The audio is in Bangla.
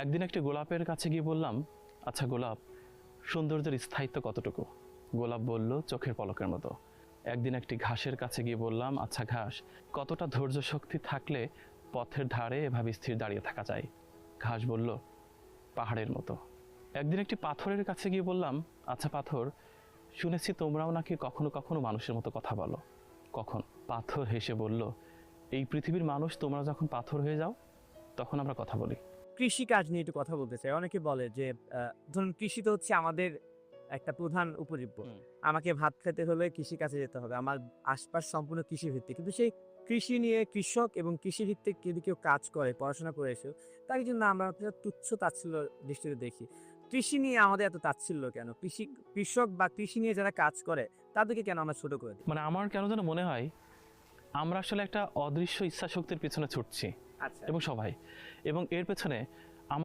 একদিন একটি গোলাপের কাছে গিয়ে বললাম, আচ্ছা গোলাপ, সৌন্দর্যের স্থায়িত্ব কতটুকু? গোলাপ বলল, চোখের পলকের মতো। একদিন একটি ঘাসের কাছে গিয়ে বললাম, আচ্ছা ঘাস, কতটা ধৈর্য শক্তি থাকলে পথের ধারে এভাবে স্থির দাঁড়িয়ে থাকা যায়? ঘাস বলল, পাহাড়ের মতো। একদিন একটি পাথরের কাছে গিয়ে বললাম, আচ্ছা পাথর, শুনেছি তোমরাও নাকি কখনো কখনো মানুষের মতো কথা বলো। কখন? পাথর হেসে বলল, এই পৃথিবীর মানুষ তোমরা যখন পাথর হয়ে যাও তখন আমরা কথা বলি। কৃষি কাজ নিয়ে একটু কথা বলতে চাই। অনেকে বলে যে ধরুন কৃষি তো হচ্ছে আমাদের একটা প্রধান উপজীব্য। আমাকে ভাত খেতে হলে কৃষি কাজে যেতে হবে। আমার আশপাশ সম্পূর্ণ কৃষি ভিত্তিক। কিন্তু সেই কৃষি নিয়ে কৃষক এবং কৃষি ভিত্তিক যদি কেউ কাজ করে, পড়াশোনা করে এসেও তাকে কিন্তু আমরা একটা তুচ্ছ তাচ্ছিল্য দৃষ্টিতে দেখি। কৃষি নিয়ে আমাদের এত তাচ্ছিল্য কেন? কৃষক বা কৃষি নিয়ে যারা কাজ করে তাদেরকে কেন আমরা ছোট করে দিই? মানে আমার কেন যেন মনে হয় আমরা আসলে একটা অদৃশ্য ইচ্ছা শক্তির পিছনে ছুটছি, আচ্ছা। এবং সবাই, এবং এর পেছনে